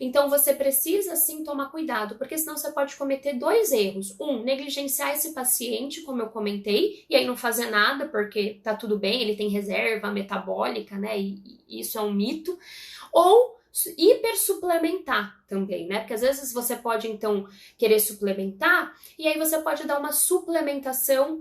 Então você precisa sim tomar cuidado, porque senão você pode cometer dois erros. Um, negligenciar esse paciente, como eu comentei, e aí não fazer nada porque tá tudo bem, ele tem reserva metabólica, né? E isso é um mito. Ou hipersuplementar também, né? Porque às vezes você pode então querer suplementar e aí você pode dar uma suplementação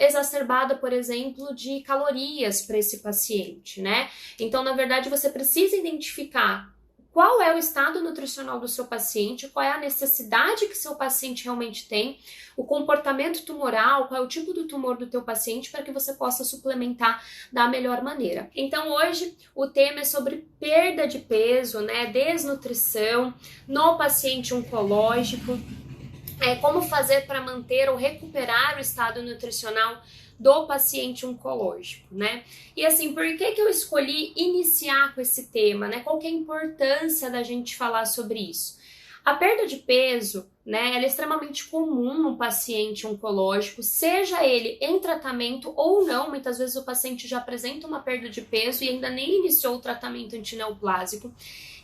exacerbada, por exemplo, de calorias para esse paciente, né? Então, na verdade, você precisa identificar qual é o estado nutricional do seu paciente, qual é a necessidade que seu paciente realmente tem, o comportamento tumoral, qual é o tipo do tumor do teu paciente, para que você possa suplementar da melhor maneira. Então hoje o tema é sobre perda de peso, né, desnutrição no paciente oncológico, como fazer para manter ou recuperar o estado nutricional do paciente oncológico, né? E assim, por que eu escolhi iniciar com esse tema, né? Qual que é a importância da gente falar sobre isso? A perda de peso, né, ela é extremamente comum no paciente oncológico, seja ele em tratamento ou não. Muitas vezes o paciente já apresenta uma perda de peso e ainda nem iniciou o tratamento antineoplásico.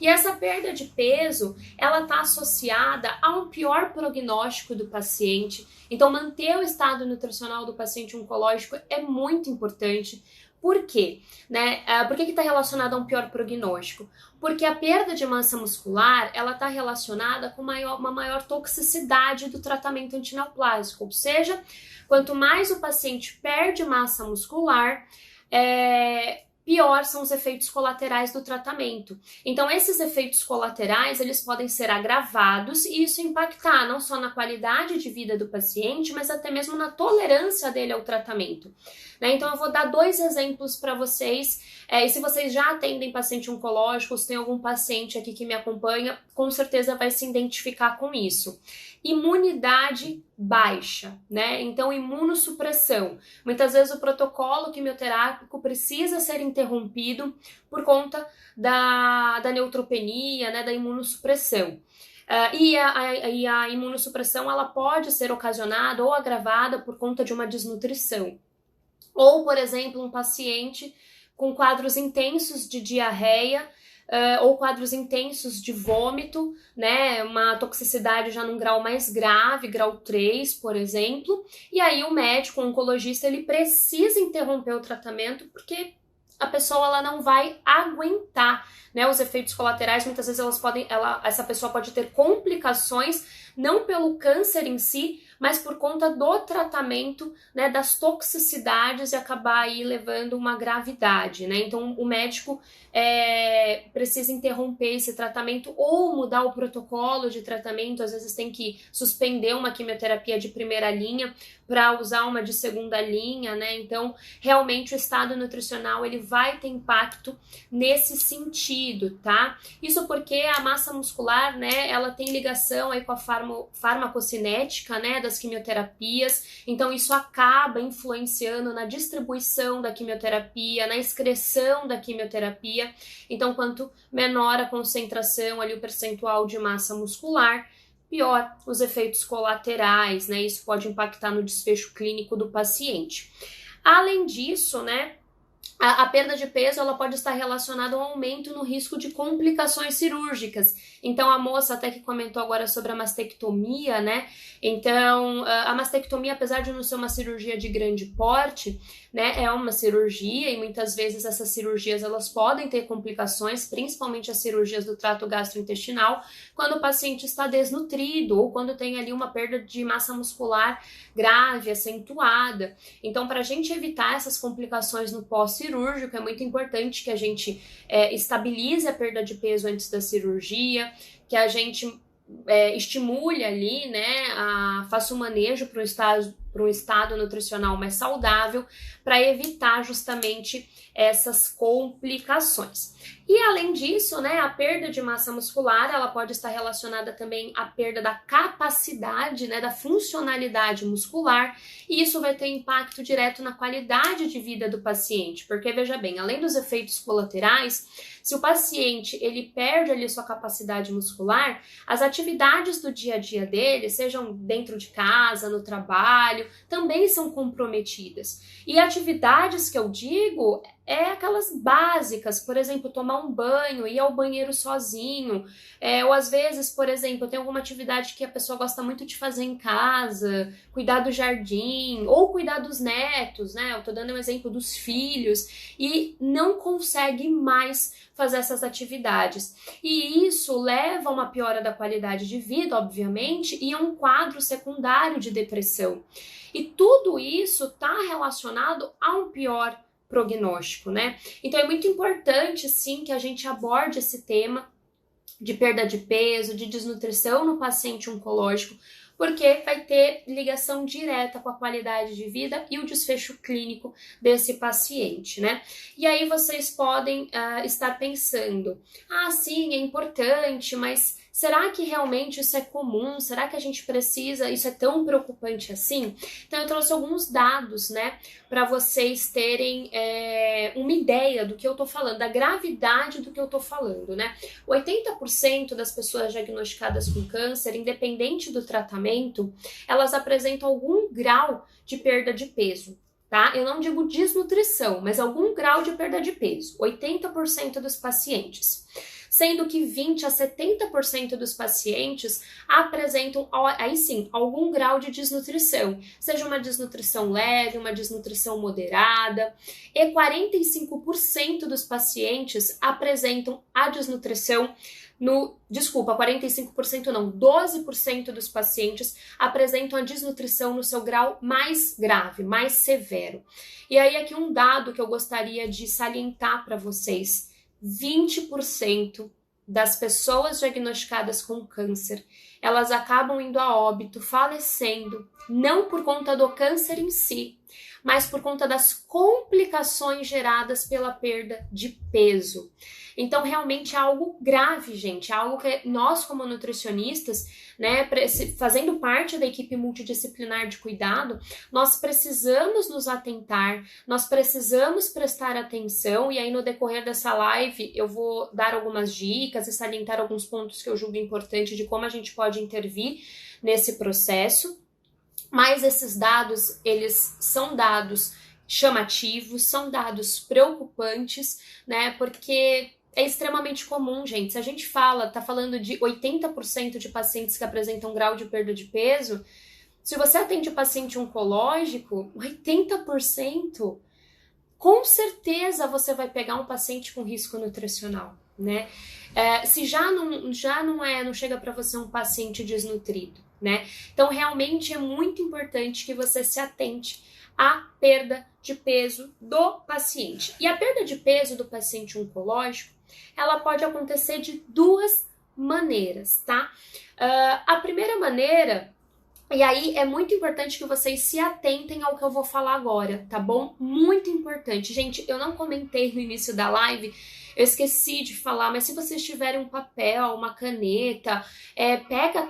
E essa perda de peso, ela está associada a um pior prognóstico do paciente. Então, manter o estado nutricional do paciente oncológico é muito importante. Por quê? Né? Por que está relacionado a um pior prognóstico? Porque a perda de massa muscular, ela está relacionada com uma maior toxicidade do tratamento antineoplásico. Ou seja, quanto mais o paciente perde massa muscular, pior são os efeitos colaterais do tratamento. Então, esses efeitos colaterais, eles podem ser agravados e isso impactar não só na qualidade de vida do paciente, mas até mesmo na tolerância dele ao tratamento. Né? Então, eu vou dar dois exemplos para vocês, e se vocês já atendem paciente oncológico, se tem algum paciente aqui que me acompanha, com certeza vai se identificar com isso. Imunidade baixa, né? Então, imunossupressão. Muitas vezes o protocolo quimioterápico precisa ser interrompido por conta da neutropenia, né? Da imunossupressão. E a imunossupressão, ela pode ser ocasionada ou agravada por conta de uma desnutrição. Ou, por exemplo, um paciente com quadros intensos de diarreia, ou quadros intensos de vômito, né, uma toxicidade já num grau mais grave, grau 3, por exemplo, e aí o médico, o oncologista, ele precisa interromper o tratamento porque a pessoa ela não vai aguentar, né, os efeitos colaterais. Muitas vezes essa pessoa pode ter complicações, não pelo câncer em si, mas por conta do tratamento, né, das toxicidades e acabar aí levando uma gravidade, né? Então o médico precisa interromper esse tratamento ou mudar o protocolo de tratamento. Às vezes tem que suspender uma quimioterapia de primeira linha para usar uma de segunda linha, né? Então realmente o estado nutricional ele vai ter impacto nesse sentido, tá? Isso porque a massa muscular, né, ela tem ligação aí com a farmacocinética, né, das quimioterapias, então isso acaba influenciando na distribuição da quimioterapia, na excreção da quimioterapia. Então, quanto menor a concentração, ali o percentual de massa muscular, pior os efeitos colaterais, né? Isso pode impactar no desfecho clínico do paciente. Além disso, né, a perda de peso ela pode estar relacionada a um aumento no risco de complicações cirúrgicas. Então, a moça até que comentou agora sobre a mastectomia, né? Então, a mastectomia, apesar de não ser uma cirurgia de grande porte, né, é uma cirurgia e muitas vezes essas cirurgias elas podem ter complicações, principalmente as cirurgias do trato gastrointestinal, quando o paciente está desnutrido ou quando tem ali uma perda de massa muscular grave, acentuada. Então, para a gente evitar essas complicações no pós-cirúrgico, é muito importante que a gente estabilize a perda de peso antes da cirurgia, que a gente estimule ali, né, faça um manejo para um estado nutricional mais saudável, para evitar justamente essas complicações. E além disso, né, a perda de massa muscular, ela pode estar relacionada também à perda da capacidade, né, da funcionalidade muscular, e isso vai ter impacto direto na qualidade de vida do paciente, porque veja bem, além dos efeitos colaterais, se o paciente ele perde ali sua capacidade muscular, as atividades do dia a dia dele, sejam dentro de casa, no trabalho, também são comprometidas. E atividades que eu digo é aquelas básicas, por exemplo, tomar um banho, ir ao banheiro sozinho, ou às vezes, por exemplo, tem alguma atividade que a pessoa gosta muito de fazer em casa, cuidar do jardim, ou cuidar dos netos, né? Eu tô dando um exemplo dos filhos, e não consegue mais fazer essas atividades. E isso leva a uma piora da qualidade de vida, obviamente, e a um quadro secundário de depressão. E tudo isso está relacionado a um pior prognóstico, né? Então é muito importante, sim, que a gente aborde esse tema de perda de peso, de desnutrição no paciente oncológico, porque vai ter ligação direta com a qualidade de vida e o desfecho clínico desse paciente, né? E aí vocês podem estar pensando, sim, é importante, mas será que realmente isso é comum? Será que a gente precisa? Isso é tão preocupante assim? Então eu trouxe alguns dados, né, para vocês terem uma ideia do que eu tô falando, da gravidade do que eu tô falando, né? 80% das pessoas diagnosticadas com câncer, independente do tratamento, elas apresentam algum grau de perda de peso. Tá? Eu não digo desnutrição, mas algum grau de perda de peso. 80% dos pacientes. Sendo que 20 a 70% dos pacientes apresentam, aí sim, algum grau de desnutrição, seja uma desnutrição leve, uma desnutrição moderada, e 45% dos pacientes apresentam a desnutrição 45% não, 12% dos pacientes apresentam a desnutrição no seu grau mais grave, mais severo. E aí aqui um dado que eu gostaria de salientar para vocês: 20% das pessoas diagnosticadas com câncer, elas acabam indo a óbito, falecendo, não por conta do câncer em si, mas por conta das complicações geradas pela perda de peso. Então, realmente é algo grave, gente, é algo que nós, como nutricionistas, né, fazendo parte da equipe multidisciplinar de cuidado, nós precisamos nos atentar, nós precisamos prestar atenção, e aí no decorrer dessa live eu vou dar algumas dicas e salientar alguns pontos que eu julgo importante de como a gente pode intervir nesse processo. Mas esses dados, eles são dados chamativos, são dados preocupantes, né? Porque é extremamente comum, gente. Se a gente tá falando de 80% de pacientes que apresentam grau de perda de peso, se você atende paciente oncológico, 80%, com certeza você vai pegar um paciente com risco nutricional, né? Se não chega para você um paciente desnutrido, né? Então, realmente é muito importante que você se atente à perda de peso do paciente. E a perda de peso do paciente oncológico, ela pode acontecer de duas maneiras, tá? A primeira maneira, e aí é muito importante que vocês se atentem ao que eu vou falar agora, tá bom? Muito importante. Gente, eu não comentei no início da live, eu esqueci de falar, mas se vocês tiverem um papel, uma caneta,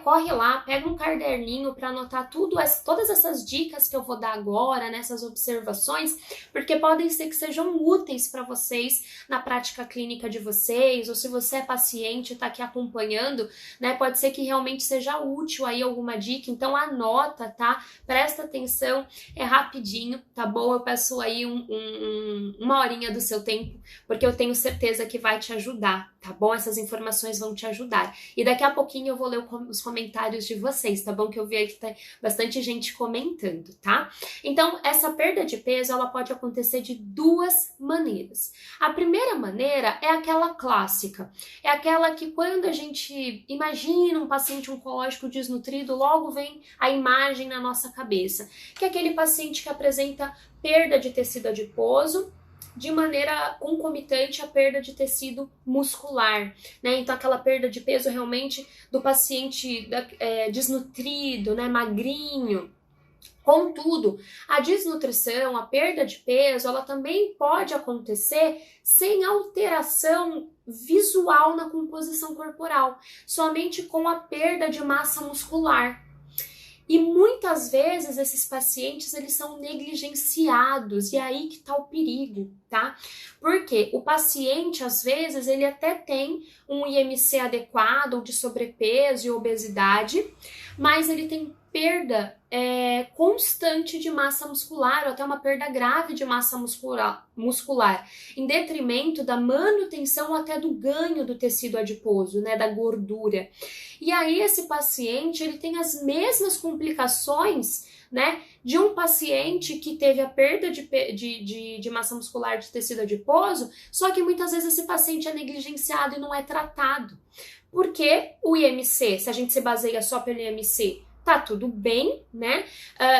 corre lá, pega um caderninho para anotar todas essas dicas que eu vou dar agora, nessas observações, porque podem ser que sejam úteis para vocês na prática clínica de vocês, ou se você é paciente e está aqui acompanhando, né, pode ser que realmente seja útil aí alguma dica, então anota, tá? Presta atenção, é rapidinho, tá bom? Eu peço aí uma horinha do seu tempo, porque eu tenho certeza que vai te ajudar, tá bom? Essas informações vão te ajudar. E daqui a pouquinho eu vou ler os comentários de vocês, tá bom? Que eu vi aí que tem bastante gente comentando, tá? Então, essa perda de peso, ela pode acontecer de duas maneiras. A primeira maneira é aquela clássica, é aquela que quando a gente imagina um paciente oncológico desnutrido, logo vem a imagem na nossa cabeça, que é aquele paciente que apresenta perda de tecido adiposo, de maneira concomitante à perda de tecido muscular, né? Então, aquela perda de peso realmente do paciente desnutrido, né? Magrinho. Contudo, a desnutrição, a perda de peso, ela também pode acontecer sem alteração visual na composição corporal, somente com a perda de massa muscular. E muitas vezes esses pacientes, eles são negligenciados, e é aí que tá o perigo, tá? Porque o paciente, às vezes, ele até tem um IMC adequado, ou de sobrepeso e obesidade, mas ele tem perda constante de massa muscular, ou até uma perda grave de massa muscular, em detrimento da manutenção ou até do ganho do tecido adiposo, né, da gordura. E aí esse paciente, ele tem as mesmas complicações, né, de um paciente que teve a perda de massa muscular de tecido adiposo, só que muitas vezes esse paciente é negligenciado e não é tratado. Porque o IMC, se a gente se baseia só pelo IMC, tá tudo bem, né?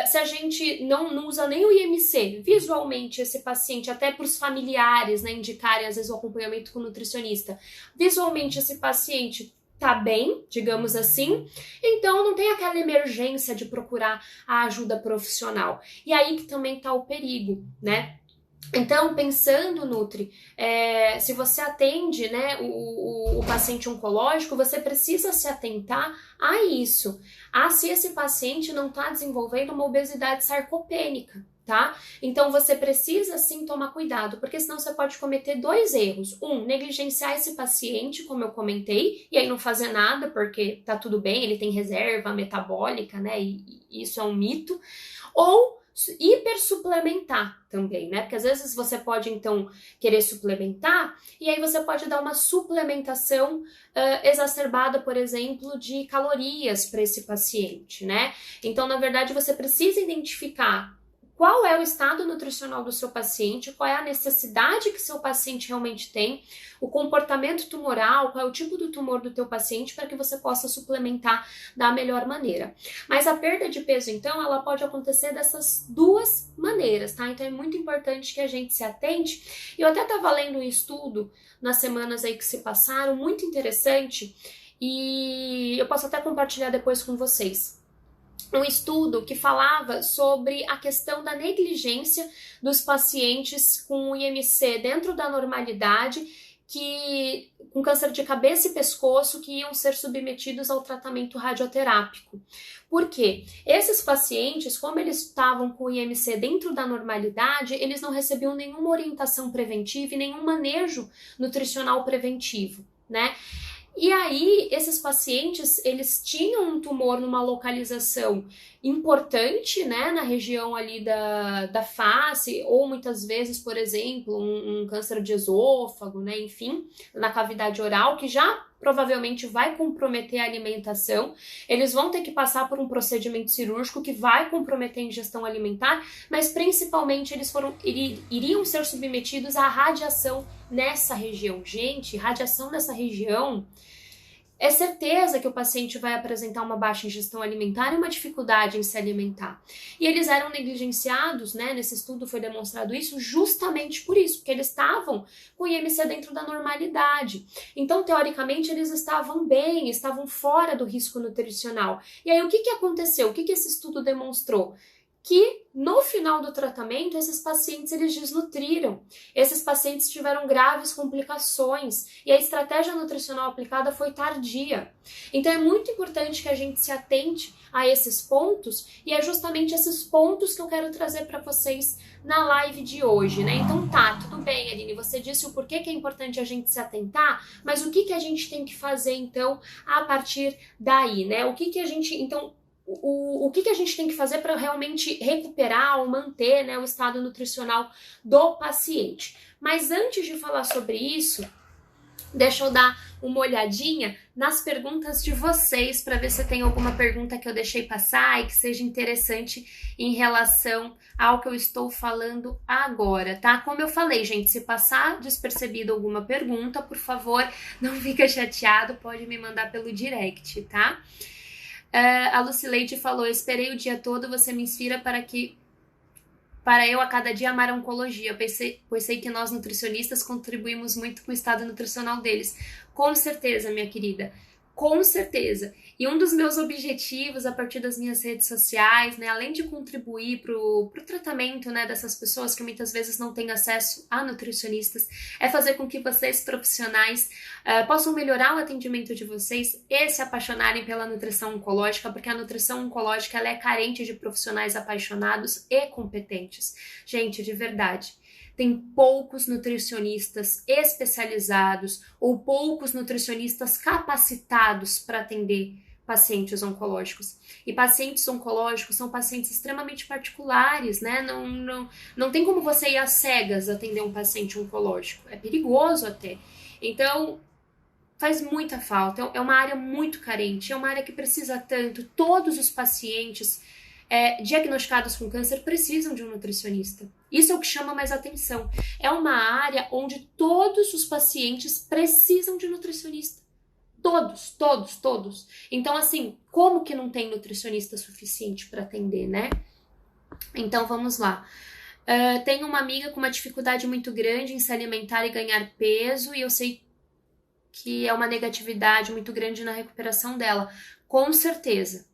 Se a gente não usa nem o IMC, visualmente esse paciente, até para os familiares, né, indicarem às vezes o acompanhamento com o nutricionista, visualmente esse paciente tá bem, digamos assim, então não tem aquela emergência de procurar a ajuda profissional. E aí que também tá o perigo, né? Então, pensando, Nutri, se você atende, né, o paciente oncológico, você precisa se atentar a isso, se esse paciente não está desenvolvendo uma obesidade sarcopênica, tá? Então, você precisa, sim, tomar cuidado, porque senão você pode cometer dois erros. Negligenciar esse paciente, como eu comentei, e aí não fazer nada, porque tá tudo bem, ele tem reserva metabólica, né, e isso é um mito. Ou hipersuplementar também, né? Porque às vezes você pode, então, querer suplementar e aí você pode dar uma suplementação exacerbada, por exemplo, de calorias para esse paciente, né? Então, na verdade, você precisa identificar qual é o estado nutricional do seu paciente, qual é a necessidade que seu paciente realmente tem, o comportamento tumoral, qual é o tipo do tumor do teu paciente, para que você possa suplementar da melhor maneira. Mas a perda de peso, então, ela pode acontecer dessas duas maneiras, tá? Então é muito importante que a gente se atente. Eu até estava lendo um estudo nas semanas aí que se passaram, muito interessante, e eu posso até compartilhar depois com vocês. Um estudo que falava sobre a questão da negligência dos pacientes com IMC dentro da normalidade, com câncer de cabeça e pescoço, que iam ser submetidos ao tratamento radioterápico. Por quê? Esses pacientes, como eles estavam com o IMC dentro da normalidade, eles não recebiam nenhuma orientação preventiva e nenhum manejo nutricional preventivo, né? E aí, esses pacientes, eles tinham um tumor numa localização importante, né, na região ali da face, ou muitas vezes, por exemplo, um câncer de esôfago, né, enfim, na cavidade oral, que já provavelmente vai comprometer a alimentação. Eles vão ter que passar por um procedimento cirúrgico que vai comprometer a ingestão alimentar, mas principalmente eles iriam ser submetidos à radiação nessa região. Gente, radiação nessa região, é certeza que o paciente vai apresentar uma baixa ingestão alimentar e uma dificuldade em se alimentar. E eles eram negligenciados, né? Nesse estudo foi demonstrado isso justamente por isso, porque eles estavam com o IMC dentro da normalidade. Então, teoricamente, eles estavam bem, estavam fora do risco nutricional. E aí, o que aconteceu? O que esse estudo demonstrou? Que no final do tratamento, esses pacientes eles desnutriram, esses pacientes tiveram graves complicações e a estratégia nutricional aplicada foi tardia. Então é muito importante que a gente se atente a esses pontos e é justamente esses pontos que eu quero trazer para vocês na live de hoje, né? Então tá, tudo bem, Aline, você disse o porquê que é importante a gente se atentar, mas o que a gente tem que fazer então a partir daí, né? O que a gente, então, o que a gente tem que fazer para realmente recuperar ou manter, né, o estado nutricional do paciente. Mas antes de falar sobre isso, deixa eu dar uma olhadinha nas perguntas de vocês para ver se tem alguma pergunta que eu deixei passar e que seja interessante em relação ao que eu estou falando agora, tá? Como eu falei, gente, se passar despercebido alguma pergunta, por favor, não fica chateado, pode me mandar pelo direct, tá? A Lucileide falou, esperei o dia todo, você me inspira para eu a cada dia amar a oncologia, pois sei que nós nutricionistas contribuímos muito com o estado nutricional deles. Com certeza, minha querida, com certeza. E um dos meus objetivos a partir das minhas redes sociais, né, além de contribuir pro tratamento, né, dessas pessoas que muitas vezes não têm acesso a nutricionistas, é fazer com que vocês, profissionais, possam melhorar o atendimento de vocês e se apaixonarem pela nutrição oncológica, porque a nutrição oncológica ela é carente de profissionais apaixonados e competentes. Gente, de verdade. Tem poucos nutricionistas especializados ou poucos nutricionistas capacitados para atender pacientes oncológicos. E pacientes oncológicos são pacientes extremamente particulares, né? Não tem como você ir às cegas atender um paciente oncológico. É perigoso até. Então, faz muita falta. É uma área muito carente, é uma área que precisa tanto. Todos os pacientes diagnosticados com câncer precisam de um nutricionista. Isso é o que chama mais atenção. É uma área onde todos os pacientes precisam de nutricionista. Todos. Então, assim, como que não tem nutricionista suficiente para atender, né? Então, vamos lá. Tenho uma amiga com uma dificuldade muito grande em se alimentar e ganhar peso, e eu sei que é uma negatividade muito grande na recuperação dela. Com certeza.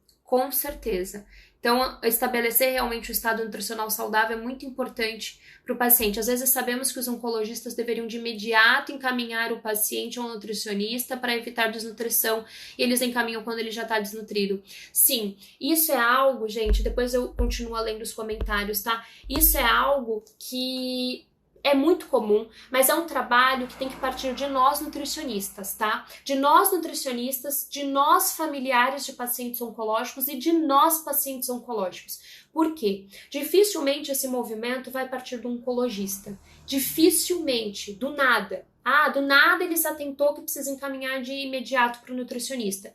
Então, estabelecer realmente o estado nutricional saudável é muito importante para o paciente. Às vezes sabemos que os oncologistas deveriam de imediato encaminhar o paciente a um nutricionista para evitar desnutrição, e eles encaminham quando ele já está desnutrido. Sim, isso é algo, gente, depois eu continuo lendo os comentários, tá? Isso é algo que é muito comum, mas é um trabalho que tem que partir de nós nutricionistas, tá? De nós nutricionistas, de nós familiares de pacientes oncológicos e de nós pacientes oncológicos. Por quê? Dificilmente esse movimento vai partir do oncologista. Dificilmente, do nada. Do nada ele se atentou que precisa encaminhar de imediato para o nutricionista.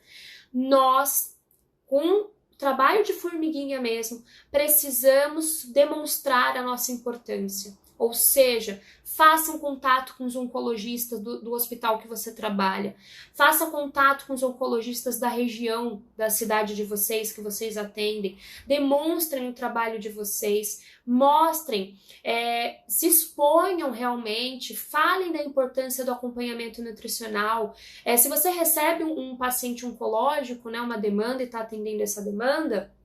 Nós, com trabalho de formiguinha mesmo, precisamos demonstrar a nossa importância. Ou seja, faça um contato com os oncologistas do hospital que você trabalha. Faça contato com os oncologistas da região, da cidade de vocês, que vocês atendem. Demonstrem o trabalho de vocês. Mostrem, se exponham realmente. Falem da importância do acompanhamento nutricional. Se você recebe um paciente oncológico, né, uma demanda e está atendendo essa demanda,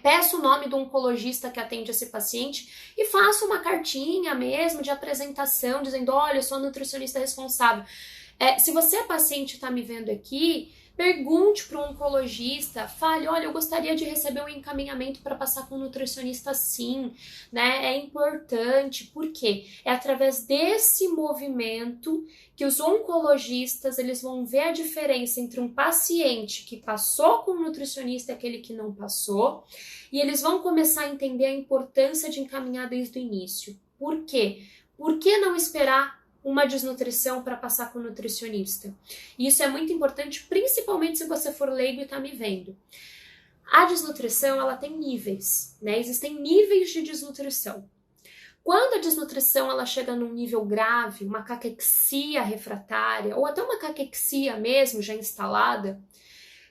peça o nome do oncologista que atende esse paciente e faça uma cartinha mesmo de apresentação, dizendo, olha, eu sou a nutricionista responsável. Se você é paciente e está me vendo aqui, pergunte para o oncologista, fale, olha, eu gostaria de receber um encaminhamento para passar com um nutricionista sim, né? É importante, porque é através desse movimento que os oncologistas eles vão ver a diferença entre um paciente que passou com um nutricionista e aquele que não passou, e eles vão começar a entender a importância de encaminhar desde o início. Por quê? Por que não esperar uma desnutrição para passar com o nutricionista? Isso é muito importante, principalmente se você for leigo e está me vendo. A desnutrição, ela tem níveis, né? Existem níveis de desnutrição. Quando a desnutrição ela chega num nível grave, uma caquexia refratária, ou até uma caquexia mesmo já instalada,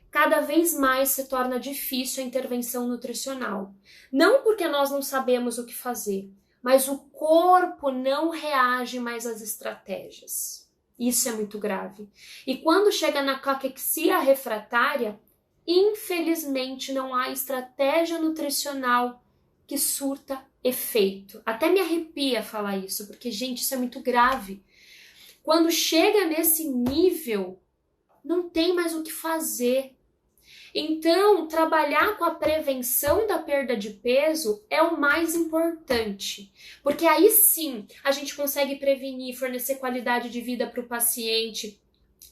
cada vez mais se torna difícil a intervenção nutricional. Não porque nós não sabemos o que fazer, mas o corpo não reage mais às estratégias. Isso é muito grave. E quando chega na caquexia refratária, infelizmente não há estratégia nutricional que surta efeito. Até me arrepia falar isso, porque, gente, isso é muito grave. Quando chega nesse nível, não tem mais o que fazer. Então, trabalhar com a prevenção da perda de peso é o mais importante, porque aí sim a gente consegue prevenir, fornecer qualidade de vida para o paciente,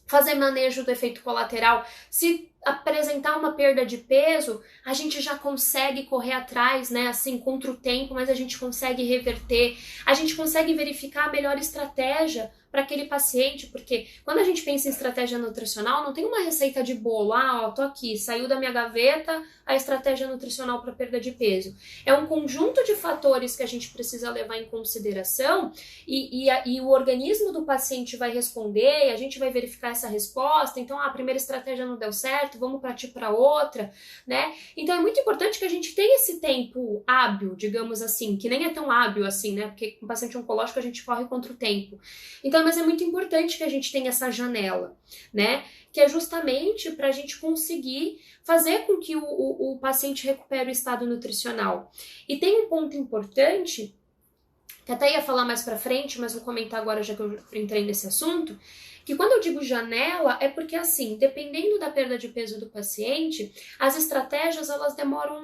fazer manejo do efeito colateral. Se apresentar uma perda de peso, a gente já consegue correr atrás, né, assim, contra o tempo, mas a gente consegue reverter, a gente consegue verificar a melhor estratégia para aquele paciente, porque quando a gente pensa em estratégia nutricional, não tem uma receita de bolo, tô aqui, saiu da minha gaveta a estratégia nutricional para perda de peso. É um conjunto de fatores que a gente precisa levar em consideração e o organismo do paciente vai responder, e a gente vai verificar essa resposta. Então, a primeira estratégia não deu certo, vamos partir para outra, né? Então, é muito importante que a gente tenha esse tempo hábil, digamos assim, que nem é tão hábil assim, né? Porque com paciente oncológico a gente corre contra o tempo. Então, mas é muito importante que a gente tenha essa janela, né? Que é justamente para a gente conseguir fazer com que o paciente recupere o estado nutricional. E tem um ponto importante, que até ia falar mais para frente, mas vou comentar agora já que eu entrei nesse assunto, Que quando eu digo janela, é porque assim, dependendo da perda de peso do paciente, as estratégias elas demoram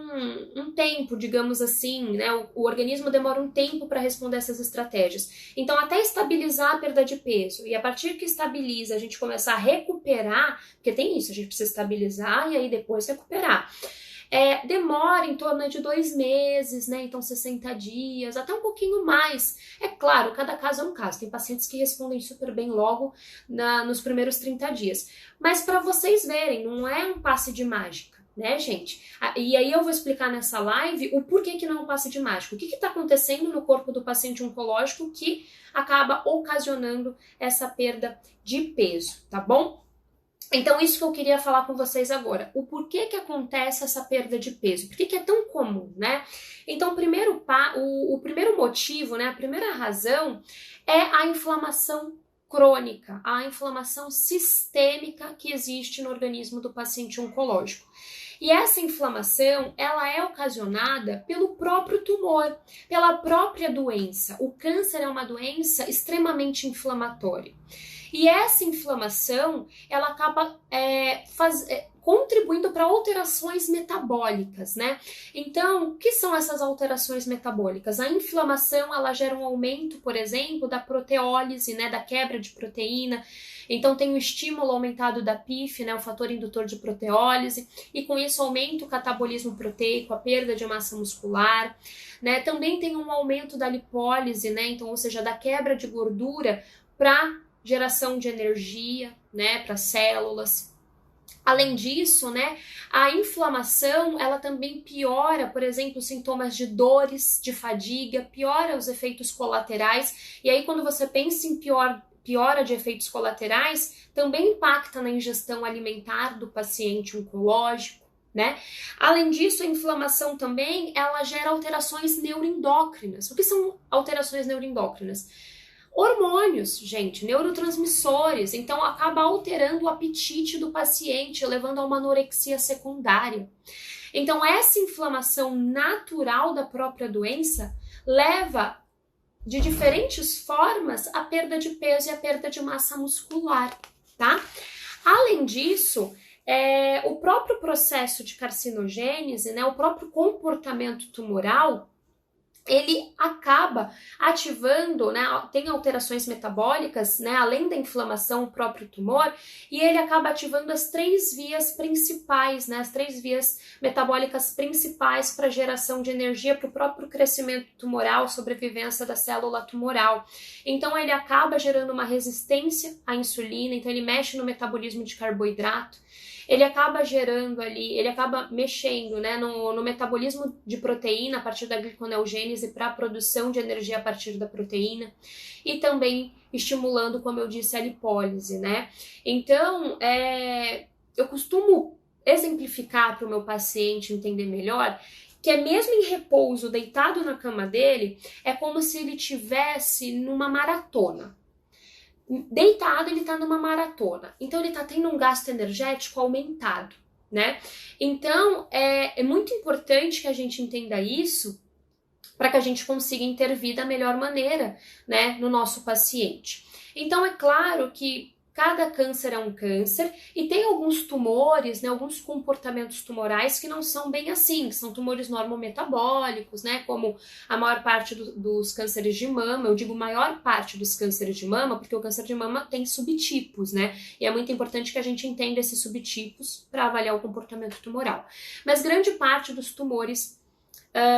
um tempo, digamos assim, né? O organismo demora um tempo para responder essas estratégias. Então, até estabilizar a perda de peso, e a partir que estabiliza, a gente começar a recuperar, porque tem isso, a gente precisa estabilizar e aí depois recuperar. Demora em torno de 2 meses, né? Então 60 dias, até um pouquinho mais. É claro, cada caso é um caso. Tem pacientes que respondem super bem logo nos primeiros 30 dias. Mas para vocês verem, não é um passe de mágica, né, gente? E aí eu vou explicar nessa live o porquê que não é um passe de mágica. O que está acontecendo no corpo do paciente oncológico que acaba ocasionando essa perda de peso, tá bom? Então, isso que eu queria falar com vocês agora. O porquê que acontece essa perda de peso? Por que é tão comum, né? Então, o primeiro motivo, né, a primeira razão é a inflamação crônica, a inflamação sistêmica que existe no organismo do paciente oncológico. E essa inflamação, ela é ocasionada pelo próprio tumor, pela própria doença. O câncer é uma doença extremamente inflamatória. E essa inflamação, ela acaba contribuindo para alterações metabólicas, né? Então, o que são essas alterações metabólicas? A inflamação, ela gera um aumento, por exemplo, da proteólise, né? Da quebra de proteína. Então, tem o estímulo aumentado da PIF, né? O fator indutor de proteólise. E com isso, aumenta o catabolismo proteico, a perda de massa muscular, né? Também tem um aumento da lipólise, né? Então, ou seja, da quebra de gordura para geração de energia, né, para células. Além disso, né, a inflamação, ela também piora, por exemplo, sintomas de dores, de fadiga, piora os efeitos colaterais. E aí, quando você pensa em piora de efeitos colaterais, também impacta na ingestão alimentar do paciente oncológico, né? Além disso, a inflamação também, ela gera alterações neuroendócrinas. O que são alterações neuroendócrinas? Hormônios, gente, neurotransmissores, então acaba alterando o apetite do paciente, levando a uma anorexia secundária. Então, essa inflamação natural da própria doença leva de diferentes formas a perda de peso e a perda de massa muscular, tá? Além disso, o próprio processo de carcinogênese, né, o próprio comportamento tumoral, ele acaba ativando, né, tem alterações metabólicas, né, além da inflamação, o próprio tumor, e ele acaba ativando as 3 vias principais, né, as 3 vias metabólicas principais para geração de energia para o próprio crescimento tumoral, sobrevivência da célula tumoral. Então, ele acaba gerando uma resistência à insulina, então ele mexe no metabolismo de carboidrato, ele acaba gerando ali, ele acaba mexendo, né, no metabolismo de proteína a partir da gliconeogênese para a produção de energia a partir da proteína e também estimulando, como eu disse, a lipólise, né? Então, eu costumo exemplificar para o meu paciente entender melhor que é mesmo em repouso, deitado na cama dele, é como se ele estivesse numa maratona. Deitado, ele tá numa maratona, então ele tá tendo um gasto energético aumentado, né? Então, é muito importante que a gente entenda isso para que a gente consiga intervir da melhor maneira, né, no nosso paciente. Então, é claro que cada câncer é um câncer e tem alguns tumores, né, alguns comportamentos tumorais que não são bem assim, que são tumores normometabólicos, né, como a maior parte dos cânceres de mama. Eu digo maior parte dos cânceres de mama porque o câncer de mama tem subtipos, né, e é muito importante que a gente entenda esses subtipos para avaliar o comportamento tumoral. Mas grande parte dos tumores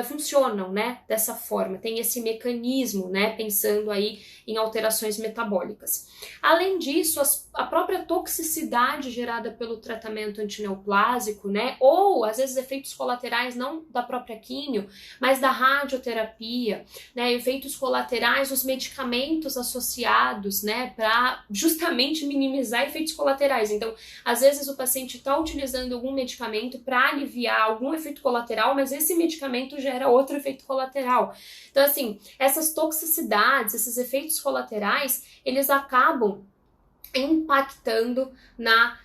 funcionam, né, dessa forma, tem esse mecanismo, né, pensando aí em alterações metabólicas. Além disso, a própria toxicidade gerada pelo tratamento antineoplásico, né, ou às vezes efeitos colaterais não da própria químio, mas da radioterapia, né, efeitos colaterais dos medicamentos associados, né, para justamente minimizar efeitos colaterais. Então, às vezes o paciente está utilizando algum medicamento para aliviar algum efeito colateral, mas esse medicamento gera outro efeito colateral. Então, assim, essas toxicidades, esses efeitos colaterais, eles acabam impactando na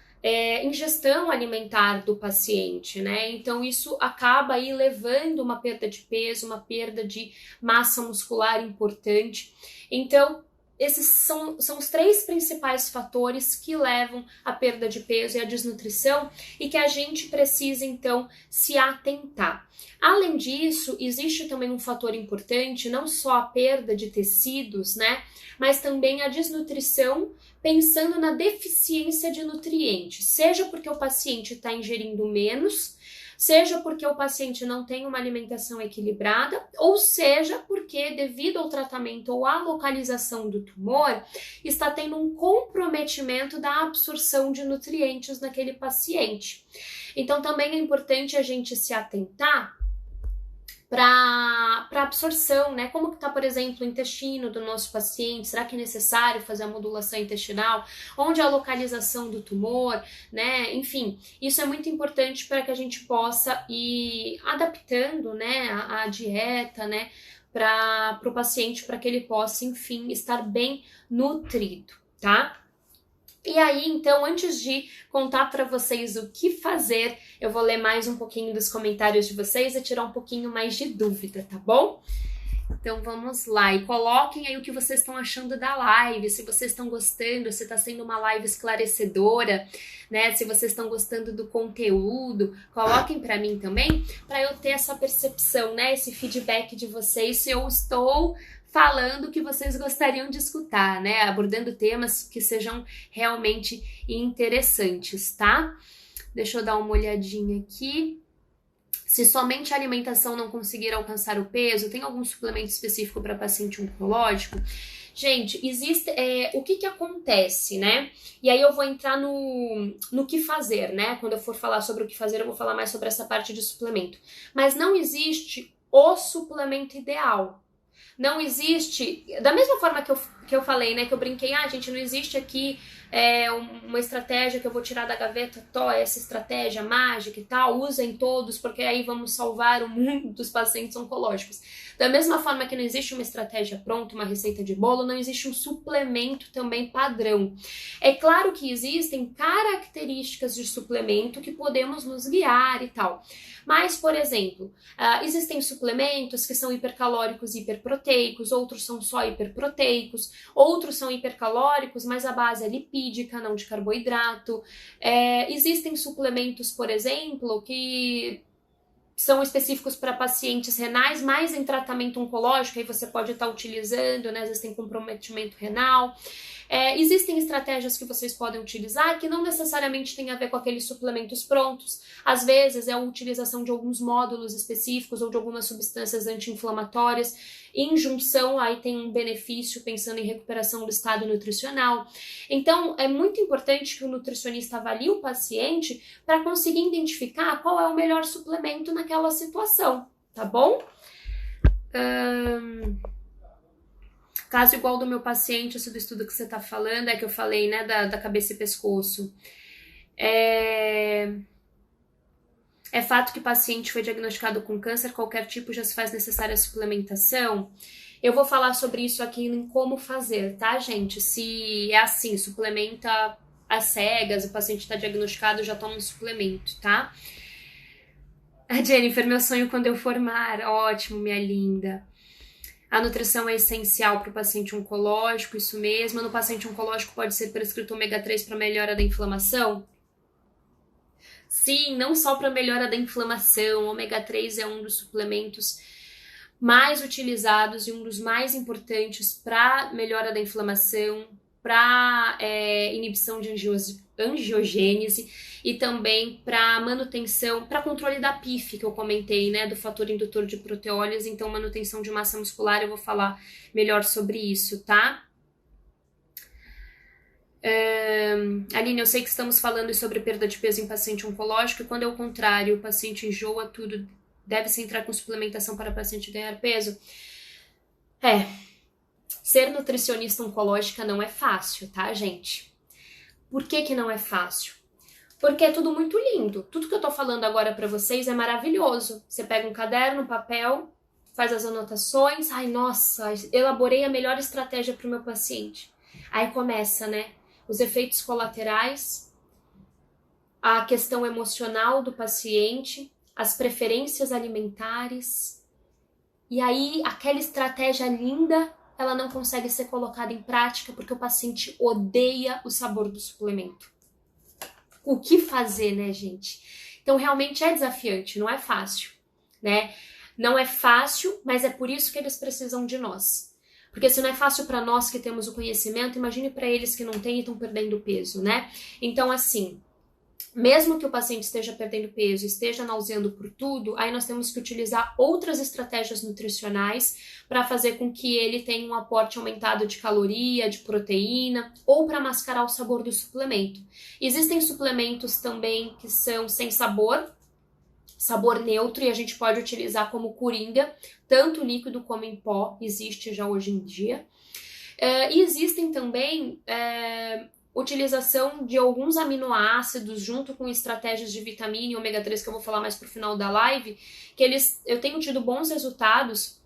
ingestão alimentar do paciente, né? Então, isso acaba aí levando uma perda de peso, uma perda de massa muscular importante. Então, esses são os 3 principais fatores que levam à perda de peso e à desnutrição e que a gente precisa, então, se atentar. Além disso, existe também um fator importante, não só a perda de tecidos, né, mas também a desnutrição, pensando na deficiência de nutrientes, seja porque o paciente está ingerindo menos, seja porque o paciente não tem uma alimentação equilibrada, ou seja porque, devido ao tratamento ou à localização do tumor, está tendo um comprometimento da absorção de nutrientes naquele paciente. Então, também é importante a gente se atentar para absorção, né? Como que tá, por exemplo, o intestino do nosso paciente? Será que é necessário fazer a modulação intestinal? Onde é a localização do tumor, né? Enfim, isso é muito importante para que a gente possa ir adaptando, né, a dieta, né, para o paciente, para que ele possa, enfim, estar bem nutrido, tá? E aí, então, antes de contar para vocês o que fazer, eu vou ler mais um pouquinho dos comentários de vocês e tirar um pouquinho mais de dúvida, tá bom? Então vamos lá, e coloquem aí o que vocês estão achando da live, se vocês estão gostando, se está sendo uma live esclarecedora, né? Se vocês estão gostando do conteúdo, coloquem para mim também, para eu ter essa percepção, né? Esse feedback de vocês, se eu estou falando o que vocês gostariam de escutar, né? Abordando temas que sejam realmente interessantes, tá? Deixa eu dar uma olhadinha aqui. Se somente a alimentação não conseguir alcançar o peso, tem algum suplemento específico para paciente oncológico? Gente, existe. O que acontece, né? E aí eu vou entrar no que fazer, né? Quando eu for falar sobre o que fazer, eu vou falar mais sobre essa parte de suplemento. Mas não existe o suplemento ideal. Não existe, da mesma forma que eu falei, né, que eu brinquei, gente, não existe aqui uma estratégia que eu vou tirar da gaveta, essa estratégia mágica e tal, usem todos, porque aí vamos salvar o mundo dos pacientes oncológicos. Da mesma forma que não existe uma estratégia pronta, uma receita de bolo, não existe um suplemento também padrão. É claro que existem características de suplemento que podemos nos guiar e tal. Mas, por exemplo, existem suplementos que são hipercalóricos e hiperproteicos, outros são só hiperproteicos, outros são hipercalóricos, mas a base é lipídica, não de carboidrato. Existem suplementos, por exemplo, que são específicos para pacientes renais, mas em tratamento oncológico, aí você pode estar utilizando, né? Às vezes tem comprometimento renal. Existem estratégias que vocês podem utilizar que não necessariamente tem a ver com aqueles suplementos prontos. Às vezes é a utilização de alguns módulos específicos ou de algumas substâncias anti-inflamatórias em junção, aí tem um benefício pensando em recuperação do estado nutricional. Então, é muito importante que o nutricionista avalie o paciente para conseguir identificar qual é o melhor suplemento naquela situação, tá bom? Caso igual do meu paciente, esse do estudo que você tá falando, que eu falei, né, da cabeça e pescoço. É fato que o paciente foi diagnosticado com câncer, qualquer tipo já se faz necessária a suplementação? Eu vou falar sobre isso aqui em como fazer, tá, gente? Se é assim, suplementa às cegas, o paciente está diagnosticado, já toma um suplemento, tá? A Jennifer, meu sonho quando eu formar. Ótimo, minha linda. A nutrição é essencial para o paciente oncológico, isso mesmo. No paciente oncológico pode ser prescrito ômega 3 para melhora da inflamação? Sim, não só para melhora da inflamação. O ômega 3 é um dos suplementos mais utilizados e um dos mais importantes para melhora da inflamação, para inibição de angiogênese e também para manutenção, para controle da PIF, que eu comentei, né, do fator indutor de proteólise, então manutenção de massa muscular, eu vou falar melhor sobre isso, tá? Aline, eu sei que estamos falando sobre perda de peso em paciente oncológico, e quando é o contrário, o paciente enjoa tudo, deve-se entrar com suplementação para o paciente ganhar peso? Ser nutricionista oncológica não é fácil, tá, gente? Por que não é fácil? Porque é tudo muito lindo. Tudo que eu tô falando agora pra vocês é maravilhoso. Você pega um caderno, um papel, faz as anotações. Ai, nossa, elaborei a melhor estratégia pro meu paciente. Aí começa, né? Os efeitos colaterais, a questão emocional do paciente, as preferências alimentares. E aí, aquela estratégia linda ela não consegue ser colocada em prática porque o paciente odeia o sabor do suplemento. O que fazer, né, gente? Então, realmente é desafiante, não é fácil, né? Não é fácil, mas é por isso que eles precisam de nós. Porque se não é fácil para nós que temos o conhecimento, imagine para eles que não têm e estão perdendo peso, né? Então, assim, mesmo que o paciente esteja perdendo peso, esteja nauseando por tudo, aí nós temos que utilizar outras estratégias nutricionais para fazer com que ele tenha um aporte aumentado de caloria, de proteína, ou para mascarar o sabor do suplemento. Existem suplementos também que são sem sabor, sabor neutro, e a gente pode utilizar como coringa, tanto líquido como em pó, existe já hoje em dia. E existem também utilização de alguns aminoácidos junto com estratégias de vitamina e ômega 3, que eu vou falar mais pro final da live, que eu tenho tido bons resultados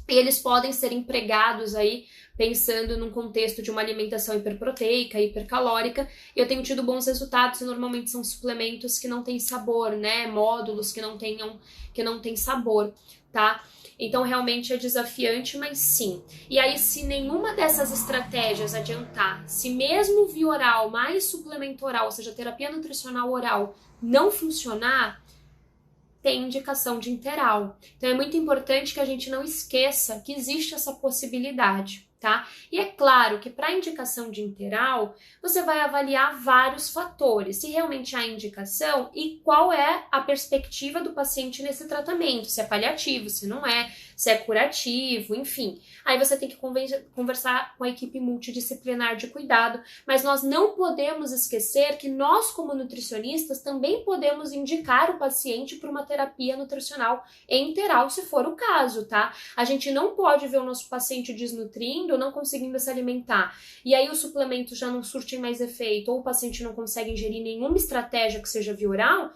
e eles podem ser empregados aí pensando num contexto de uma alimentação hiperproteica, hipercalórica. Eu tenho tido bons resultados e normalmente são suplementos que não têm sabor, né? Módulos que não têm sabor, tá? Então, realmente é desafiante, mas sim. E aí, se nenhuma dessas estratégias adiantar, se mesmo via oral mais suplemento oral, ou seja, terapia nutricional oral, não funcionar, tem indicação de interal. Então, é muito importante que a gente não esqueça que existe essa possibilidade, tá? E é claro que para indicação de interal, você vai avaliar vários fatores, se realmente há indicação e qual é a perspectiva do paciente nesse tratamento, se é paliativo, se não é, se é curativo, enfim. Aí você tem que conversar com a equipe multidisciplinar de cuidado, mas nós não podemos esquecer que nós, como nutricionistas, também podemos indicar o paciente para uma terapia nutricional enteral, se for o caso, tá? A gente não pode ver o nosso paciente desnutrindo, não conseguindo se alimentar, e aí os suplementos já não surtem mais efeito, ou o paciente não consegue ingerir nenhuma estratégia que seja via oral,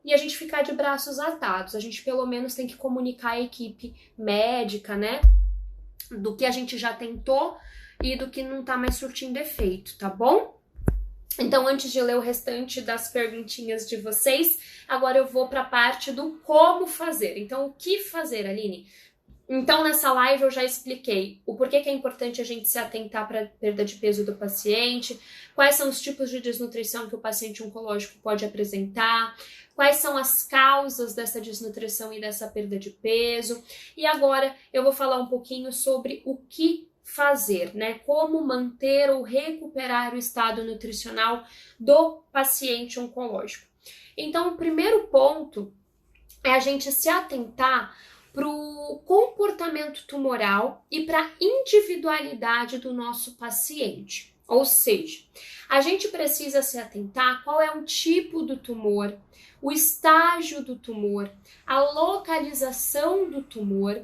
e a gente ficar de braços atados. A gente pelo menos tem que comunicar à equipe médica, né, do que a gente já tentou e do que não tá mais surtindo efeito, tá bom? Então, antes de ler o restante das perguntinhas de vocês, agora eu vou para a parte do como fazer. Então, o que fazer, Aline? Então, nessa live eu já expliquei o porquê que é importante a gente se atentar para a perda de peso do paciente, quais são os tipos de desnutrição que o paciente oncológico pode apresentar, quais são as causas dessa desnutrição e dessa perda de peso. E agora eu vou falar um pouquinho sobre o que fazer, né? Como manter ou recuperar o estado nutricional do paciente oncológico. Então, o primeiro ponto é a gente se atentar para o comportamento tumoral e para a individualidade do nosso paciente. Ou seja, a gente precisa se atentar qual é o tipo do tumor, o estágio do tumor, a localização do tumor.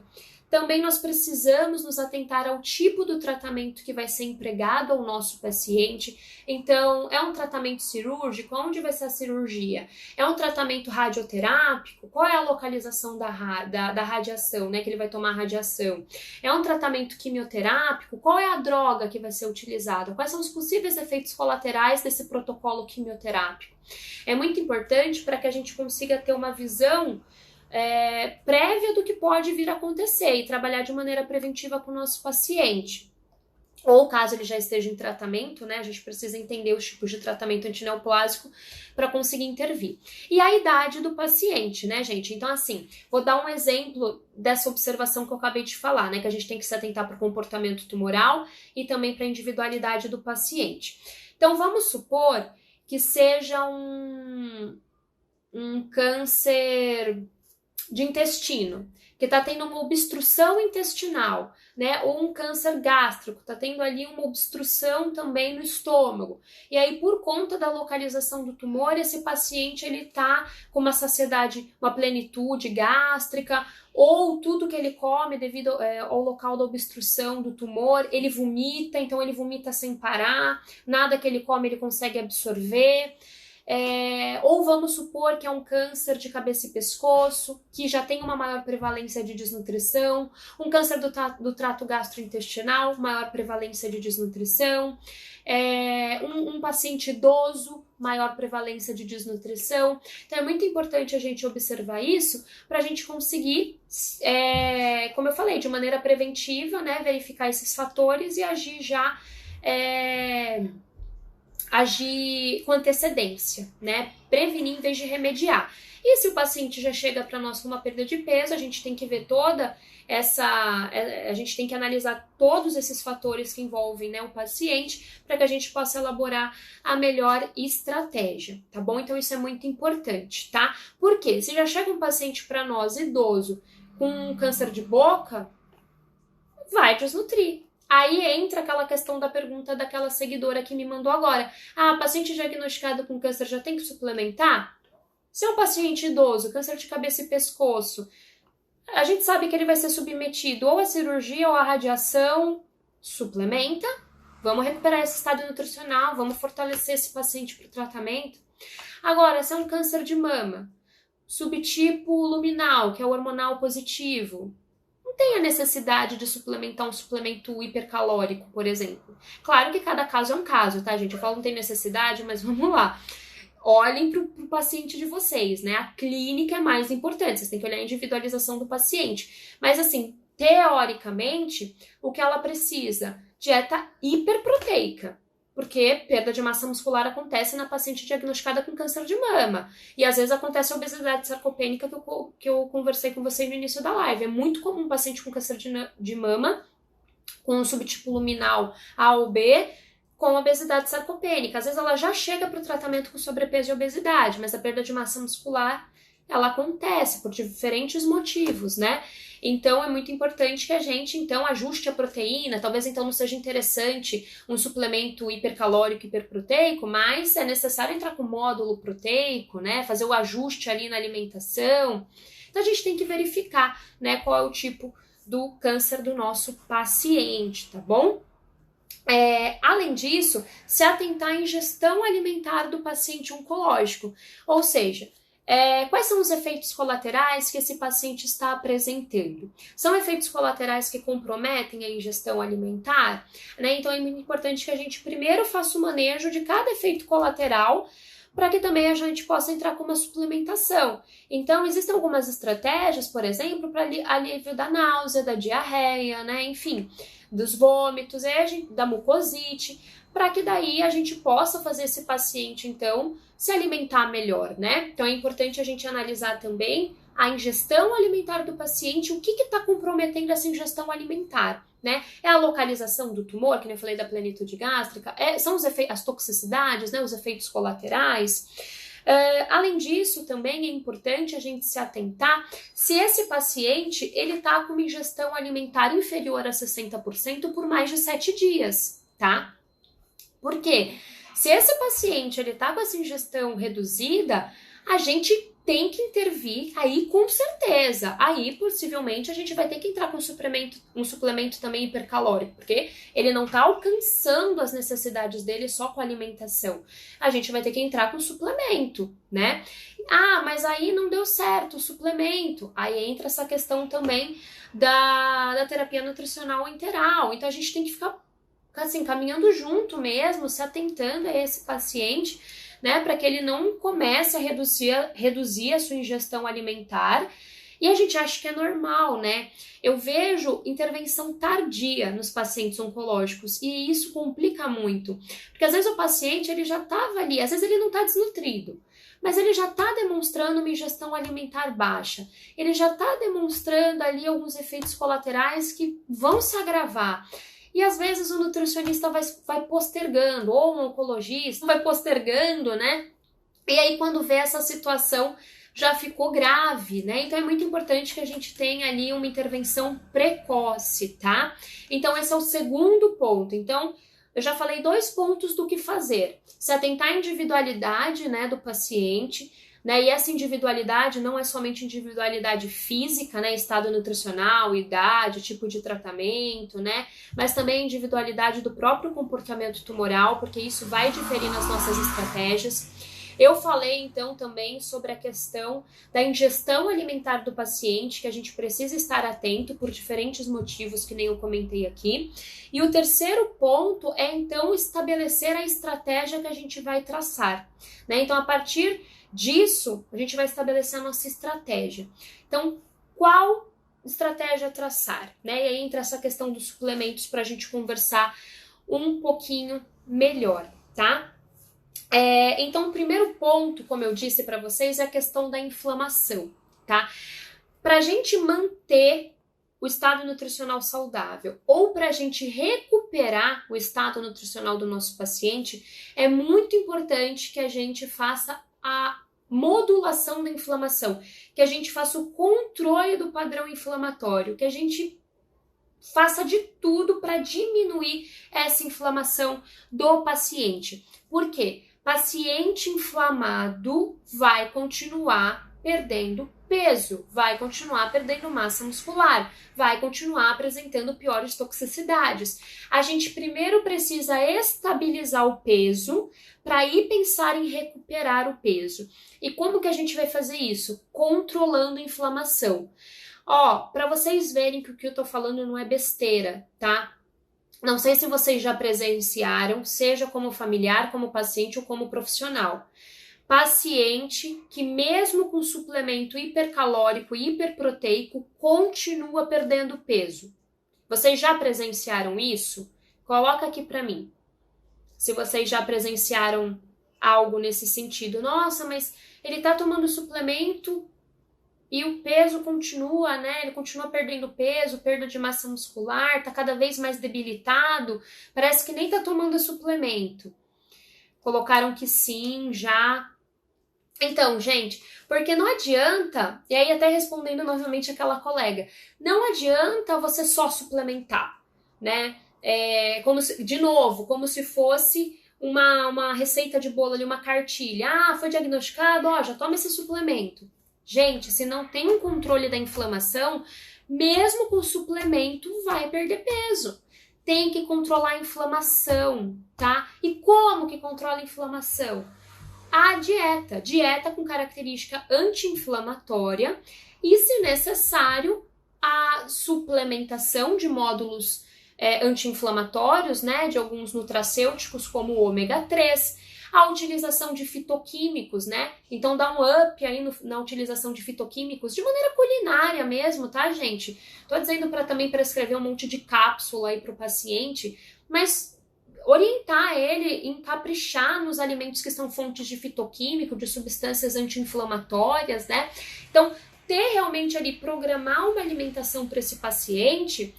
Também nós precisamos nos atentar ao tipo do tratamento que vai ser empregado ao nosso paciente. Então, é um tratamento cirúrgico? Onde vai ser a cirurgia? É um tratamento radioterápico? Qual é a localização da radiação, né, que ele vai tomar radiação? É um tratamento quimioterápico? Qual é a droga que vai ser utilizada? Quais são os possíveis efeitos colaterais desse protocolo quimioterápico? É muito importante para que a gente consiga ter uma visão prévia do que pode vir a acontecer e trabalhar de maneira preventiva com o nosso paciente. Ou caso ele já esteja em tratamento, né, a gente precisa entender os tipos de tratamento antineoplásico para conseguir intervir. E a idade do paciente, né, gente? Então, assim, vou dar um exemplo dessa observação que eu acabei de falar, né, que a gente tem que se atentar para o comportamento tumoral e também para a individualidade do paciente. Então, vamos supor que seja um câncer de intestino, que está tendo uma obstrução intestinal, né? Ou um câncer gástrico, está tendo ali uma obstrução também no estômago. E aí, por conta da localização do tumor, esse paciente ele está com uma saciedade, uma plenitude gástrica, ou tudo que ele come devido ao local da obstrução do tumor, ele vomita, então ele vomita sem parar, nada que ele come ele consegue absorver. Ou vamos supor que é um câncer de cabeça e pescoço, que já tem uma maior prevalência de desnutrição, um câncer do trato gastrointestinal, maior prevalência de desnutrição, um paciente idoso, maior prevalência de desnutrição. Então é muito importante a gente observar isso para a gente conseguir, como eu falei, de maneira preventiva, né, verificar esses fatores e agir já agir com antecedência, né? Prevenir em vez de remediar. E se o paciente já chega para nós com uma perda de peso, a gente tem que ver a gente tem que analisar todos esses fatores que envolvem, né, o paciente, para que a gente possa elaborar a melhor estratégia, tá bom? Então isso é muito importante, tá? Porque se já chega um paciente para nós idoso com câncer de boca, vai desnutrir. Aí entra aquela questão da pergunta daquela seguidora que me mandou agora. Paciente diagnosticado com câncer já tem que suplementar? Se é um paciente idoso, câncer de cabeça e pescoço, a gente sabe que ele vai ser submetido ou à cirurgia ou à radiação, suplementa. Vamos recuperar esse estado nutricional, vamos fortalecer esse paciente para o tratamento. Agora, se é um câncer de mama, subtipo luminal, que é o hormonal positivo, tem a necessidade de suplementar um suplemento hipercalórico, por exemplo. Claro que cada caso é um caso, tá, gente? Eu falo não tem necessidade, mas vamos lá. Olhem para o paciente de vocês, né? A clínica é mais importante, vocês têm que olhar a individualização do paciente. Mas, assim, teoricamente, o que ela precisa? Dieta hiperproteica. Porque perda de massa muscular acontece na paciente diagnosticada com câncer de mama. E às vezes acontece a obesidade sarcopênica que eu conversei com vocês no início da live. É muito comum um paciente com câncer de mama, com um subtipo luminal A ou B, com obesidade sarcopênica. Às vezes ela já chega para o tratamento com sobrepeso e obesidade, mas a perda de massa muscular, ela acontece por diferentes motivos, né? Então é muito importante que a gente então ajuste a proteína, talvez então não seja interessante um suplemento hipercalórico, hiperproteico, mas é necessário entrar com módulo proteico, né? Fazer o ajuste ali na alimentação. Então a gente tem que verificar, né, qual é o tipo do câncer do nosso paciente, tá bom? Além disso, se atentar à ingestão alimentar do paciente oncológico, ou seja, quais são os efeitos colaterais que esse paciente está apresentando? São efeitos colaterais que comprometem a ingestão alimentar, né? Então é muito importante que a gente primeiro faça o manejo de cada efeito colateral para que também a gente possa entrar com uma suplementação. Então existem algumas estratégias, por exemplo, para alívio da náusea, da diarreia, né? Enfim, dos vômitos, da mucosite, para que daí a gente possa fazer esse paciente, então, se alimentar melhor, né? Então é importante a gente analisar também a ingestão alimentar do paciente, o que está comprometendo essa ingestão alimentar, né? É a localização do tumor, que nem eu falei da plenitude gástrica, são as toxicidades, né? Os efeitos colaterais. Além disso, também é importante a gente se atentar se esse paciente ele está com uma ingestão alimentar inferior a 60% por mais de 7 dias, tá? Por quê? Se esse paciente ele tá com essa ingestão reduzida, a gente tem que intervir aí com certeza. Aí, possivelmente, a gente vai ter que entrar com um suplemento também hipercalórico, porque ele não tá alcançando as necessidades dele só com a alimentação. A gente vai ter que entrar com suplemento, né? Mas aí não deu certo o suplemento. Aí entra essa questão também da terapia nutricional enteral. Então, a gente tem que ficar assim, caminhando junto mesmo, se atentando a esse paciente, né, para que ele não comece a reduzir a sua ingestão alimentar. E a gente acha que é normal, né? Eu vejo intervenção tardia nos pacientes oncológicos e isso complica muito, porque às vezes o paciente ele já estava ali, às vezes ele não está desnutrido, mas ele já está demonstrando uma ingestão alimentar baixa, ele já está demonstrando ali alguns efeitos colaterais que vão se agravar. E às vezes o nutricionista vai postergando, ou um oncologista vai postergando, né? E aí quando vê essa situação já ficou grave, né? Então é muito importante que a gente tenha ali uma intervenção precoce, tá? Então esse é o segundo ponto. Então eu já falei 2 pontos do que fazer. Se atentar à individualidade, né, do paciente, né? E essa individualidade não é somente individualidade física, né? Estado nutricional, idade, tipo de tratamento, né? Mas também a individualidade do próprio comportamento tumoral, porque isso vai diferir nas nossas estratégias. Eu falei então também sobre a questão da ingestão alimentar do paciente, que a gente precisa estar atento por diferentes motivos que nem eu comentei aqui. E o terceiro ponto é então estabelecer a estratégia que a gente vai traçar, né? Então, a partir disso, a gente vai estabelecer a nossa estratégia. Então, qual estratégia traçar, né? E aí entra essa questão dos suplementos para a gente conversar um pouquinho melhor, tá? Então, o primeiro ponto, como eu disse para vocês, é a questão da inflamação, tá? Para a gente manter o estado nutricional saudável ou para a gente recuperar o estado nutricional do nosso paciente, é muito importante que a gente faça a modulação da inflamação, que a gente faça o controle do padrão inflamatório, que a gente faça de tudo para diminuir essa inflamação do paciente. Por quê? Paciente inflamado vai continuar perdendo peso, vai continuar perdendo massa muscular, vai continuar apresentando piores toxicidades. A gente primeiro precisa estabilizar o peso para ir pensar em recuperar o peso. E como que a gente vai fazer isso? Controlando a inflamação. Para vocês verem que o que eu tô falando não é besteira, tá? Não sei se vocês já presenciaram, seja como familiar, como paciente ou como profissional. Paciente que mesmo com suplemento hipercalórico e hiperproteico continua perdendo peso. Vocês já presenciaram isso? Coloca aqui para mim. Se vocês já presenciaram algo nesse sentido. Nossa, mas ele tá tomando suplemento e o peso continua, né? Ele continua perdendo peso, perda de massa muscular, tá cada vez mais debilitado, parece que nem tá tomando suplemento. Colocaram que sim, já. Então, gente, porque não adianta, e aí até respondendo novamente aquela colega, não adianta você só suplementar, né? De novo, como se fosse uma receita de bolo ali, uma cartilha. Foi diagnosticado, já toma esse suplemento. Gente, se não tem um controle da inflamação, mesmo com suplemento, vai perder peso. Tem que controlar a inflamação, tá? E como que controla a inflamação? A dieta com característica anti-inflamatória e, se necessário, a suplementação de módulos anti-inflamatórios, né, de alguns nutracêuticos como o ômega 3, a utilização de fitoquímicos, né? Então dá um up aí na utilização de fitoquímicos de maneira culinária mesmo, tá, gente? Tô dizendo para também prescrever um monte de cápsula aí pro paciente, mas orientar ele em caprichar nos alimentos que são fontes de fitoquímico, de substâncias anti-inflamatórias, né? Então, ter realmente ali, programar uma alimentação para esse paciente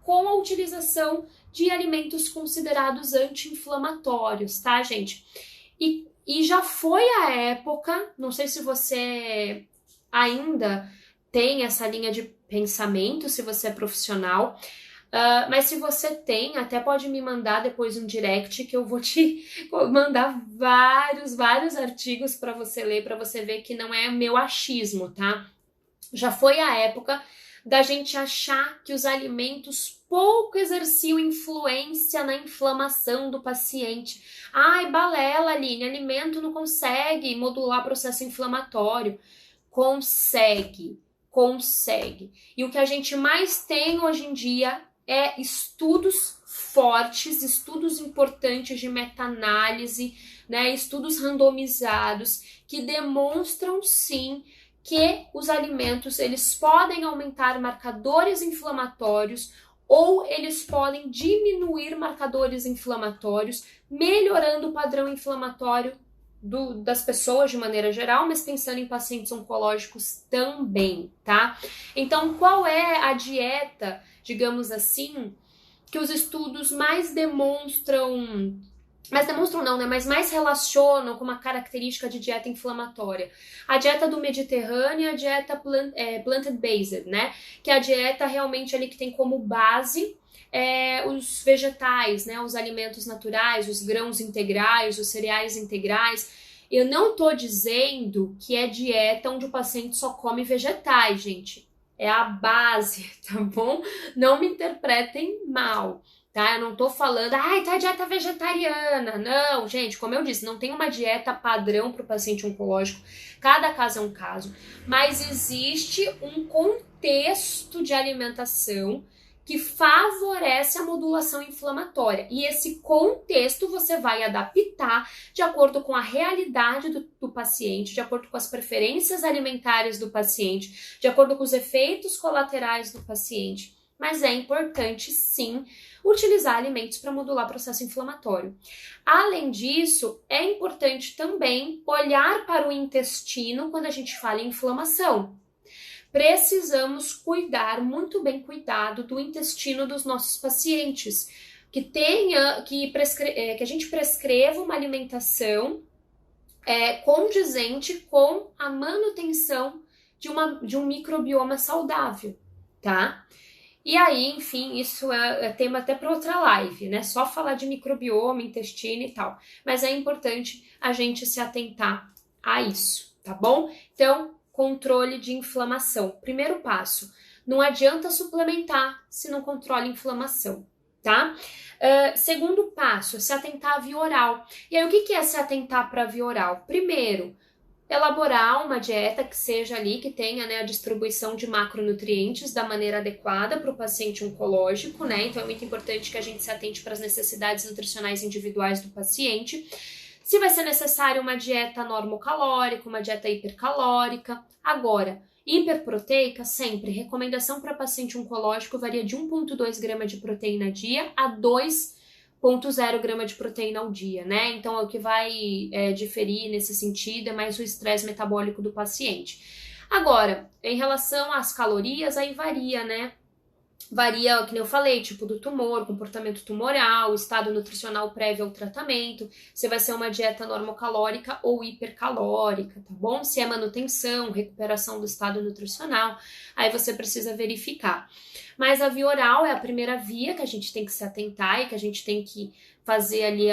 com a utilização de alimentos considerados anti-inflamatórios, tá, gente? E já foi a época, não sei se você ainda tem essa linha de pensamento, se você é profissional, mas se você tem, até pode me mandar depois um direct que eu vou te mandar vários artigos para você ler, para você ver que não é meu achismo, tá? Já foi a época da gente achar que os alimentos pouco exerciam influência na inflamação do paciente. Balela, Aline, alimento não consegue modular processo inflamatório. Consegue. E o que a gente mais tem hoje em dia é estudos fortes, estudos importantes de meta-análise, né, estudos randomizados que demonstram sim que os alimentos eles podem aumentar marcadores inflamatórios ou eles podem diminuir marcadores inflamatórios, melhorando o padrão inflamatório das pessoas de maneira geral, mas pensando em pacientes oncológicos também, tá? Então, qual é a dieta, digamos assim, que os estudos mais demonstram não, né? Mas mais relacionam com uma característica de dieta inflamatória? A dieta do Mediterrâneo e a dieta plant-based, né? Que é a dieta realmente ali que tem como base os vegetais, né? Os alimentos naturais, os grãos integrais, os cereais integrais. Eu não tô dizendo que é dieta onde o paciente só come vegetais, gente. É a base, tá bom? Não me interpretem mal, tá? Eu não tô falando, ai, tá dieta vegetariana. Não, gente, como eu disse, não tem uma dieta padrão para o paciente oncológico. Cada caso é um caso. Mas existe um contexto de alimentação que favorece a modulação inflamatória. E esse contexto você vai adaptar de acordo com a realidade do paciente, de acordo com as preferências alimentares do paciente, de acordo com os efeitos colaterais do paciente. Mas é importante, sim, utilizar alimentos para modular o processo inflamatório. Além disso, é importante também olhar para o intestino quando a gente fala em inflamação. Precisamos cuidar, muito bem cuidado, do intestino dos nossos pacientes, que a gente prescreva uma alimentação condizente com a manutenção de um microbioma saudável, tá? E aí, enfim, isso é tema até para outra live, né? Só falar de microbioma, intestino e tal. Mas é importante a gente se atentar a isso, tá bom? Então, controle de inflamação. Primeiro passo, não adianta suplementar se não controla a inflamação, tá? Segundo passo, se atentar à via oral. E aí, o que é se atentar para a via oral? Primeiro, elaborar uma dieta que seja ali, que tenha, né, a distribuição de macronutrientes da maneira adequada para o paciente oncológico, né? Então é muito importante que a gente se atente para as necessidades nutricionais individuais do paciente. Se vai ser necessário uma dieta normocalórica, uma dieta hipercalórica. Agora, hiperproteica, sempre. Recomendação para paciente oncológico varia de 1,2 grama de proteína dia a 2,0 grama de proteína ao dia, né? Então, o que vai diferir nesse sentido é mais o estresse metabólico do paciente. Agora, em relação às calorias, aí varia, né? Varia, que nem eu falei, tipo do tumor, comportamento tumoral, estado nutricional prévio ao tratamento, se vai ser uma dieta normocalórica ou hipercalórica, tá bom? Se é manutenção, recuperação do estado nutricional, aí você precisa verificar. Mas a via oral é a primeira via que a gente tem que se atentar e que a gente tem que fazer ali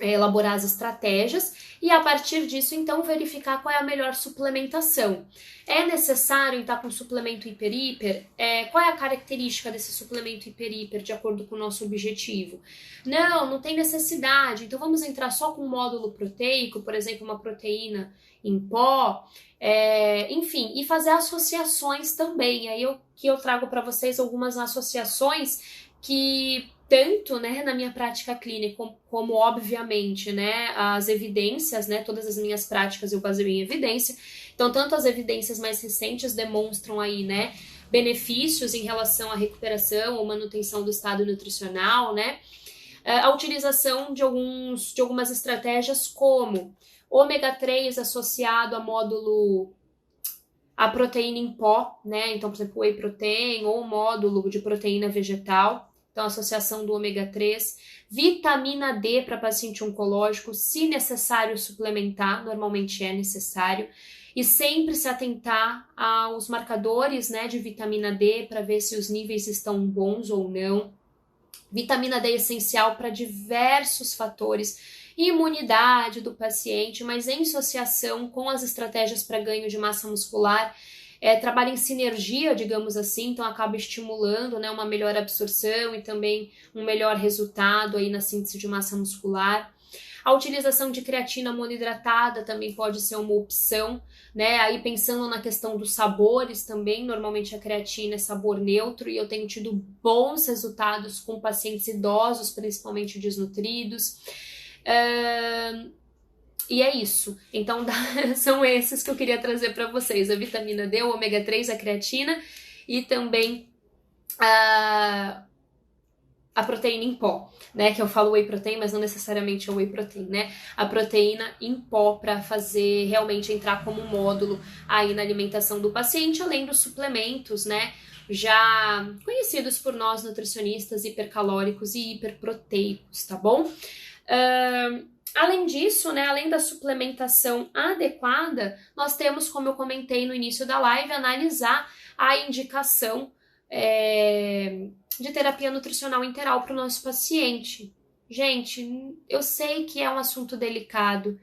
elaborar as estratégias e a partir disso então verificar qual é a melhor suplementação. É necessário estar com suplemento hiper-hiper? Qual é a característica desse suplemento hiper-hiper de acordo com o nosso objetivo? Não tem necessidade, então vamos entrar só com um módulo proteico, por exemplo, uma proteína em pó, enfim, e fazer associações também. Aí eu trago para vocês algumas associações que tanto, né, na minha prática clínica, como obviamente, né, as evidências, né, todas as minhas práticas eu baseio em evidência, então tanto as evidências mais recentes demonstram aí, né, benefícios em relação à recuperação ou manutenção do estado nutricional, né, a utilização de algumas estratégias como ômega 3 associado a módulo a proteína em pó, né, então por exemplo whey protein ou módulo de proteína vegetal. Então, associação do ômega 3, vitamina D para paciente oncológico, se necessário suplementar, normalmente é necessário, e sempre se atentar aos marcadores, né, de vitamina D para ver se os níveis estão bons ou não. Vitamina D é essencial para diversos fatores, imunidade do paciente, mas em associação com as estratégias para ganho de massa muscular, trabalha em sinergia, digamos assim, então acaba estimulando, né, uma melhor absorção e também um melhor resultado aí na síntese de massa muscular. A utilização de creatina monoidratada também pode ser uma opção, né? Aí pensando na questão dos sabores também, normalmente a creatina é sabor neutro e eu tenho tido bons resultados com pacientes idosos, principalmente desnutridos. E é isso. Então, são esses que eu queria trazer para vocês. A vitamina D, o ômega 3, a creatina e também a proteína em pó, né? Que eu falo whey protein, mas não necessariamente é whey protein, né? A proteína em pó para fazer realmente entrar como módulo aí na alimentação do paciente, além dos suplementos, né? Já conhecidos por nós nutricionistas, hipercalóricos e hiperproteicos, tá bom? Além disso, né, além da suplementação adequada, nós temos, como eu comentei no início da live, analisar a indicação de terapia nutricional interal para o nosso paciente. Gente, eu sei que é um assunto delicado.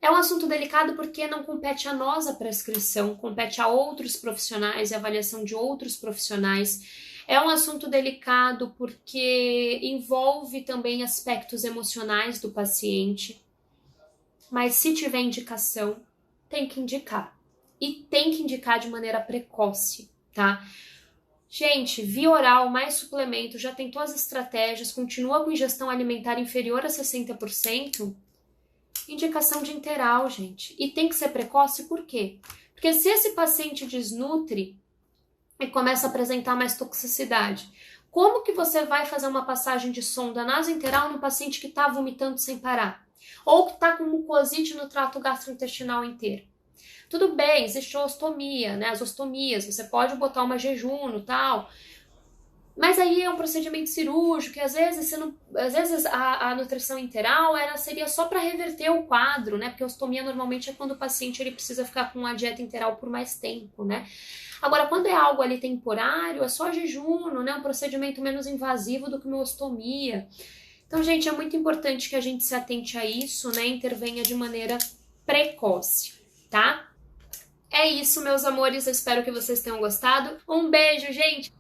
É um assunto delicado porque não compete a nós a prescrição, compete a outros profissionais e a avaliação de outros profissionais. É um assunto delicado porque envolve também aspectos emocionais do paciente, mas se tiver indicação, tem que indicar. E tem que indicar de maneira precoce, tá? Gente, via oral mais suplemento, já tentou as estratégias, continua com ingestão alimentar inferior a 60%, indicação de interal, gente. E tem que ser precoce por quê? Porque se esse paciente desnutre e começa a apresentar mais toxicidade, como que você vai fazer uma passagem de sonda nasointeral no paciente que está vomitando sem parar? Ou que está com mucosite no trato gastrointestinal inteiro? Tudo bem, existe a ostomia, né? As ostomias, você pode botar uma jejum e tal, mas aí é um procedimento cirúrgico, e às vezes a nutrição interal seria só para reverter o quadro, né? Porque a ostomia normalmente é quando o paciente ele precisa ficar com a dieta interal por mais tempo, né? Agora, quando é algo ali temporário, é só jejum, né? Um procedimento menos invasivo do que uma ostomia. Então, gente, é muito importante que a gente se atente a isso, né? Intervenha de maneira precoce, tá? É isso, meus amores. Eu espero que vocês tenham gostado. Um beijo, gente!